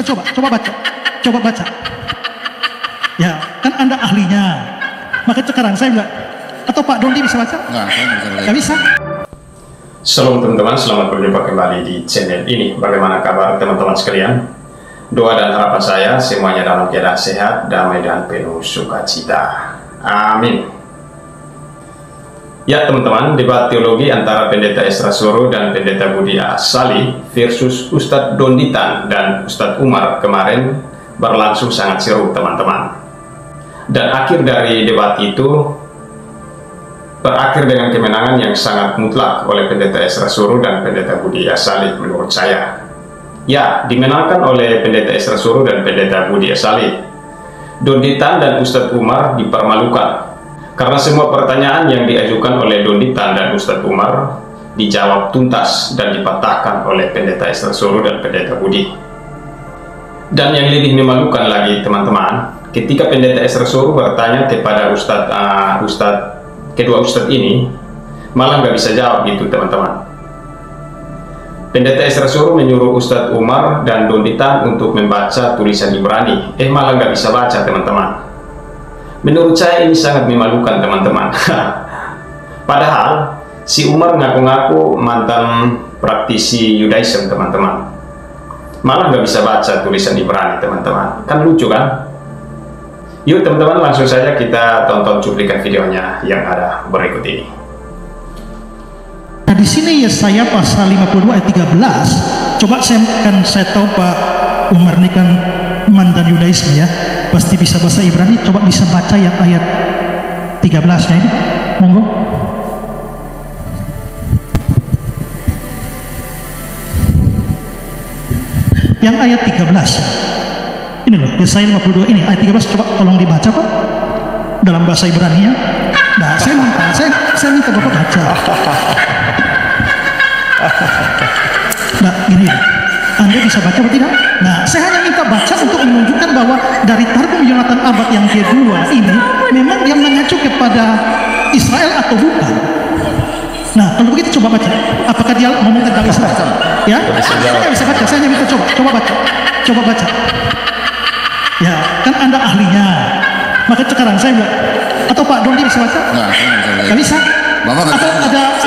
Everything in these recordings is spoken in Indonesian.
Coba baca. Ya, kan Anda ahlinya. Maka sekarang saya bilang, atau Pak Dondi bisa baca? Nggak bisa. Shalom teman-teman, selamat berjumpa kembali di channel ini. Bagaimana kabar teman-teman sekalian? Doa dan harapan saya semuanya dalam keadaan sehat, damai dan penuh sukacita. Amin. Ya teman-teman, debat teologi antara Pendeta Esra Soro dan Pendeta Budi Asali versus Ustadz Donditan dan Ustadz Umar kemarin berlangsung sangat seru teman-teman. Dan akhir dari debat itu berakhir dengan kemenangan yang sangat mutlak oleh Pendeta Esra Soro dan Pendeta Budi Asali menurut saya. Ya, dimenangkan oleh Pendeta Esra Soro dan Pendeta Budi Asali. Donditan dan Ustadz Umar dipermalukan karena semua pertanyaan yang diajukan oleh Donditan dan Ustadz Umar dijawab tuntas dan dipatahkan oleh Pendeta Esra Soro dan Pendeta Budi. Dan yang lebih memalukan lagi teman-teman, ketika Pendeta Esra Soro bertanya kepada kedua Ustadz ini, malah nggak bisa jawab gitu teman-teman. Pendeta Esra Soro menyuruh Ustadz Umar dan Donditan untuk membaca tulisan Ibrani, malah nggak bisa baca teman-teman. Menurut saya ini sangat memalukan teman-teman. Padahal si Umar ngaku-ngaku mantan praktisi Yudaism teman-teman, malah nggak bisa baca tulisan Ibrani teman-teman. Kan lucu kan? Yuk teman-teman, langsung saja kita tonton cuplikan videonya yang ada berikut ini. Nah di sini Yesaya pasal 52 ayat 13. Coba saya tahu Pak Umar ini kan mantan Yudaisme ya, pasti bisa bahasa Ibrani. Coba bisa baca yang ayat 13-nya ini, monggo. Yang ayat 13 ini loh, Yesaya 52 ini ayat 13, coba tolong dibaca Pak dalam bahasa Ibrani ya. Nah saya minta Bapak baca. Nah gini, Anda bisa baca atau tidak? Nah saya hanya minta baca untuk menunjukkan bahwa dari Targum Yonatan Abad yang kedua ini memang dia mengacu kepada Israel atau bukan. Nah kalau begitu coba baca, apakah dia ngomong tentang Israel? Ya, saya nggak bisa baca, saya hanya minta coba baca. Ya, kan Anda ahlinya. Maka sekarang saya bilang, atau Pak Dondi bisa baca? Nggak bisa. Atau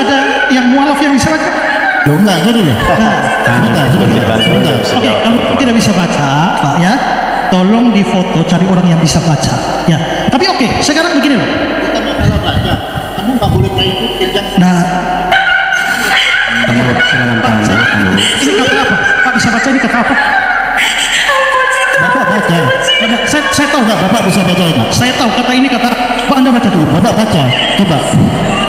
ada yang mualaf yang bisa baca? Loh enggak, jadi loh. Oke, kalau tidak bisa baca, Pak ya, tolong difoto, cari orang yang bisa baca. Ya, tapi oke, sekarang begini loh. Kalau baca, kamu nggak boleh mengikuti. Nah, ini kata apa? Pak bisa baca ini kata apa? Bapak baca. Saya tahu nggak Bapak bisa baca ini? Saya tahu kata ini kata. Pak Anda baca dulu. Bapak baca, coba.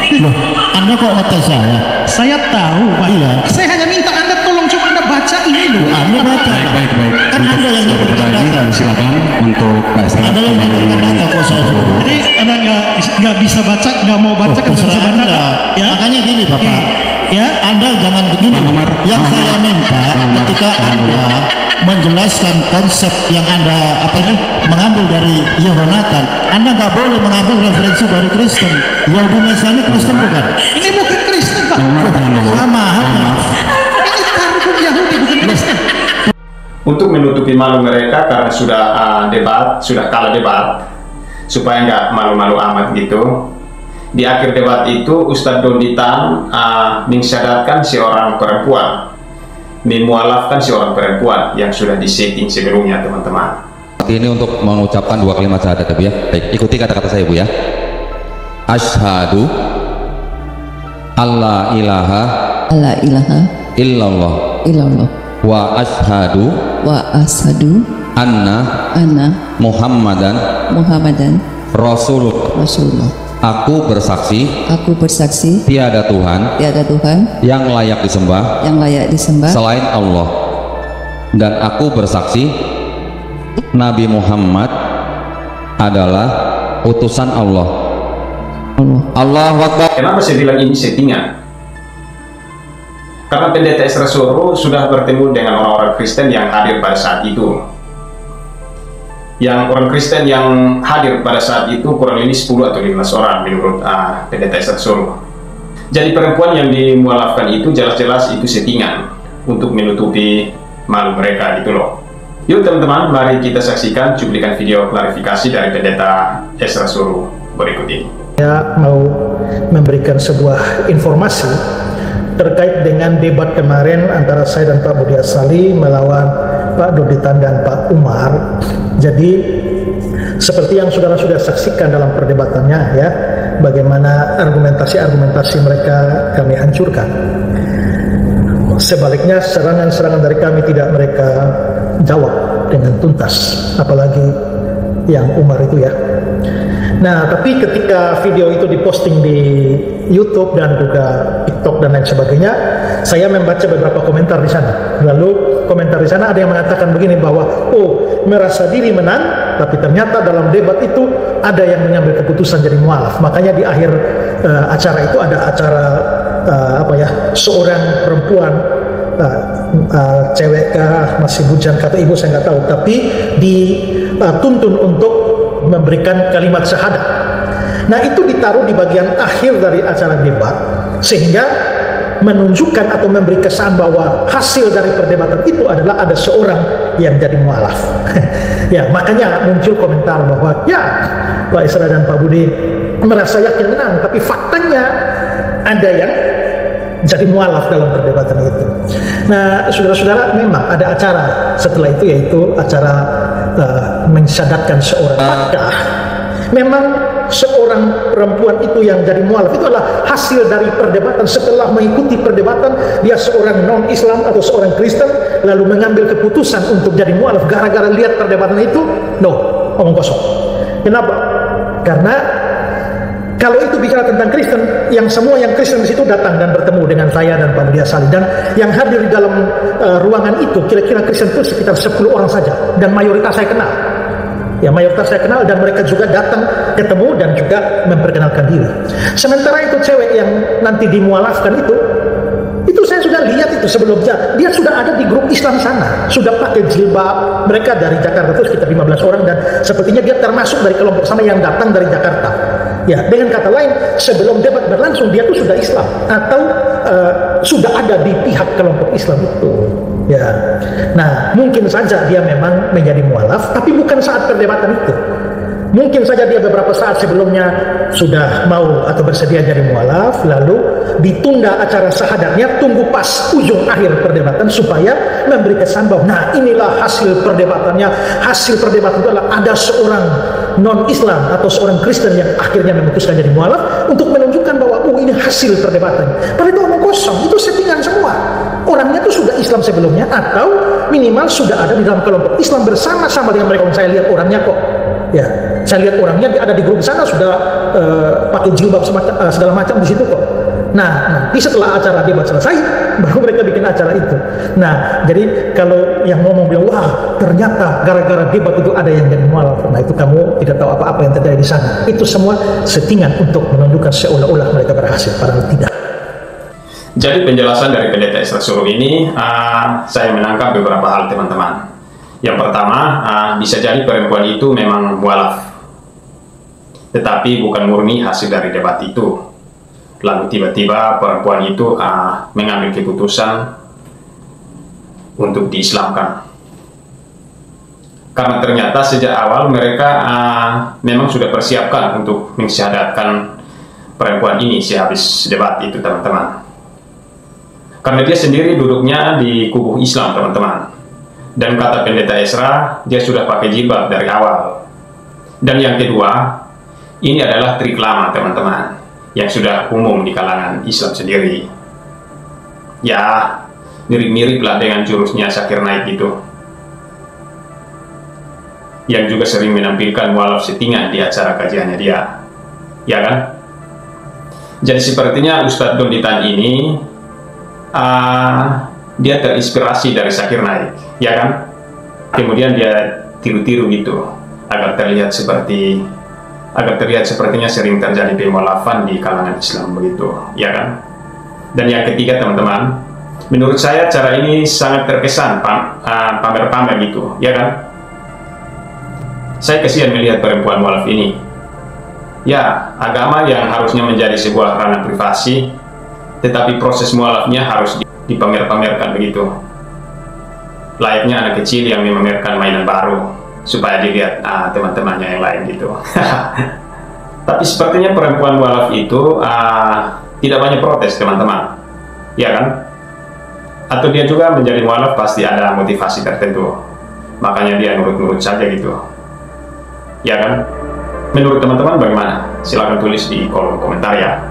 Loh, Anda kok ngetes saya? Saya tahu, Pak. Iya. Saya hanya minta Anda tolong coba Anda baca ini loh. Anda baca. Baik. Kan Anda yang Dan silakan untuk Anda yang baca kok saya. Jadi Anda nggak bisa baca, nggak mau baca, kan bisa baca. Ya. Makanya gini Bapak. Ya. Anda jangan begini. Yang saya minta ketika Anda menjelaskan konsep yang Anda mengambil dari Yonatan, Anda nggak boleh mengambil referensi dari Kristen. Yahudi Nasrani Kristen bukan? Ini bukan Kristen, Pak. Sama. Ini Targum Yahudi, bukan Kristen. Untuk menutupi malu mereka karena sudah kalah debat, supaya nggak malu-malu amat gitu, di akhir debat itu Ustadz Donditan mensyaratkan seorang perempuan, memualafkan seorang perempuan yang sudah disetting sebelumnya teman-teman. ini untuk mengucapkan dua kalimat syahadat Bu ya. Baik, ikuti kata-kata saya Bu ya. Asyhadu alla ilaha illallah wa ashhadu anna Muhammadan Rasulullah. Aku bersaksi tiada Tuhan yang layak disembah selain Allah, dan aku bersaksi Nabi Muhammad adalah utusan Allah. Allahu Akbar. Kenapa saya bilang ini settingan? Karena Pendeta Esra Soro sudah bertemu dengan orang-orang Kristen yang hadir pada saat itu. Yang orang Kristen yang hadir pada saat itu kurang lebih 10 atau 15 orang menurut Pendeta Esra Soro. Jadi perempuan yang dimualafkan itu jelas-jelas itu settingan untuk menutupi malu mereka gitu loh. Yuk teman-teman, mari kita saksikan cuplikan video klarifikasi dari Pendeta Ezra Suruh berikut ini. Saya mau memberikan sebuah informasi terkait dengan debat kemarin antara saya dan Pak Budi Asali melawan Pak Donditan dan Pak Umar. Jadi seperti yang saudara sudah saksikan dalam perdebatannya ya, bagaimana argumentasi-argumentasi mereka kami hancurkan. Sebaliknya serangan-serangan dari kami tidak mereka jawab dengan tuntas, apalagi yang Umar itu ya. Nah, tapi ketika video itu diposting di YouTube dan juga TikTok dan lain sebagainya, saya membaca beberapa komentar di sana. Lalu komentar di sana ada yang mengatakan begini bahwa merasa diri menang, tapi ternyata dalam debat itu ada yang mengambil keputusan jadi mualaf. Makanya di akhir acara itu ada acara seorang perempuan, cewek kah, masih bujang kata ibu saya nggak tahu, tapi dituntun untuk memberikan kalimat syahadat. Nah, itu ditaruh di bagian akhir dari acara debat sehingga menunjukkan atau memberi kesan bahwa hasil dari perdebatan itu adalah ada seorang yang jadi mualaf. Ya, makanya muncul komentar bahwa ya Pak Ezra dan Pak Budi merasa yakin menang, tapi faktanya ada yang jadi mualaf dalam perdebatan itu. Nah, saudara-saudara, memang ada acara setelah itu, yaitu acara mensyahadatkan seorang. Apakah memang seorang perempuan itu yang jadi mualaf itu adalah hasil dari perdebatan? Setelah mengikuti perdebatan, dia seorang non-Islam atau seorang Kristen lalu mengambil keputusan untuk jadi mualaf gara-gara lihat perdebatan itu? No, omong kosong. Kenapa? Karena kalau itu bicara tentang Kristen, yang semua yang Kristen di situ datang dan bertemu dengan saya dan Pak Budi Asali, dan yang hadir di dalam ruangan itu kira-kira Kristen itu sekitar 10 orang saja, dan mayoritas saya kenal. Ya, mayoritas saya kenal, dan mereka juga datang ketemu dan juga memperkenalkan diri. Sementara itu cewek yang nanti dimualafkan itu saya sudah lihat itu sebelumnya. Dia sudah ada di grup Islam sana, sudah pakai jilbab. Mereka dari Jakarta itu sekitar 15 orang, dan sepertinya dia termasuk dari kelompok sana yang datang dari Jakarta. Ya, dengan kata lain, sebelum debat berlangsung dia tuh sudah Islam atau sudah ada di pihak kelompok Islam itu. Ya, nah mungkin saja dia memang menjadi mualaf, tapi bukan saat perdebatan itu. Mungkin saja dia beberapa saat sebelumnya sudah mau atau bersedia jadi mualaf, lalu ditunda acara syahadatnya, tunggu pas ujung akhir perdebatan supaya memberi kesan bahwa nah inilah hasil perdebatannya. Hasil perdebatan itu adalah ada seorang non-Islam atau seorang Kristen yang akhirnya memutuskan jadi mualaf untuk menunjukkan bahwa ini hasil perdebatan. Padahal itu omong kosong, itu settingan semua. Orangnya itu sudah Islam sebelumnya atau minimal sudah ada di dalam kelompok Islam bersama-sama dengan mereka. Saya lihat orangnya kok. Ya, saya lihat orangnya ada di grup sana sudah pakai jilbab segala macam di situ kok. Nah, nanti setelah acara debat selesai baru mereka bikin acara itu. Nah, jadi kalau yang ngomong bilang wah ternyata gara-gara debat itu ada yang jadi mualaf, nah itu kamu tidak tahu apa-apa yang terjadi di sana. Itu semua settingan untuk menunjukkan seolah-olah mereka berhasil, padahal tidak. Jadi penjelasan dari Pendeta Ezra Suruh ini saya menangkap beberapa hal teman-teman. Yang pertama, bisa jadi perempuan itu memang mualaf, tetapi bukan murni hasil dari debat itu. Lalu tiba-tiba perempuan itu mengambil keputusan untuk diislamkan. Karena ternyata sejak awal mereka memang sudah persiapkan untuk mensyahadatkan perempuan ini sehabis debat itu, teman-teman. Karena dia sendiri duduknya di kubu Islam, teman-teman. Dan kata Pendeta Ezra, dia sudah pakai jilbab dari awal. Dan yang kedua, ini adalah trik lama, teman-teman, yang sudah umum di kalangan Islam sendiri. Ya, mirip-mirip lah dengan jurusnya Zakir Naik itu, yang juga sering menampilkan mualaf settingan di acara kajiannya dia. Ya kan? Jadi sepertinya Ustadz Donditan ini dia terinspirasi dari Zakir Naik, ya kan? Kemudian dia tiru-tiru gitu agar terlihat sepertinya sering terjadi pemualafan di kalangan Islam begitu, ya kan? Dan yang ketiga, teman-teman, menurut saya cara ini sangat terkesan pamer-pamer gitu, ya kan? Saya kasihan melihat perempuan mualaf ini. Ya, agama yang harusnya menjadi sebuah ranah privasi, tetapi proses mualafnya harus dipamer-pamerkan begitu. layaknya anak kecil yang memamerkan mainan baru supaya dilihat teman-temannya yang lain gitu. Tapi sepertinya perempuan mualaf itu tidak banyak protes, teman-teman, ya kan? Atau dia juga menjadi mualaf pasti ada motivasi tertentu, makanya dia nurut-nurut saja gitu, ya kan? Menurut teman-teman bagaimana? Silahkan tulis di kolom komentar ya.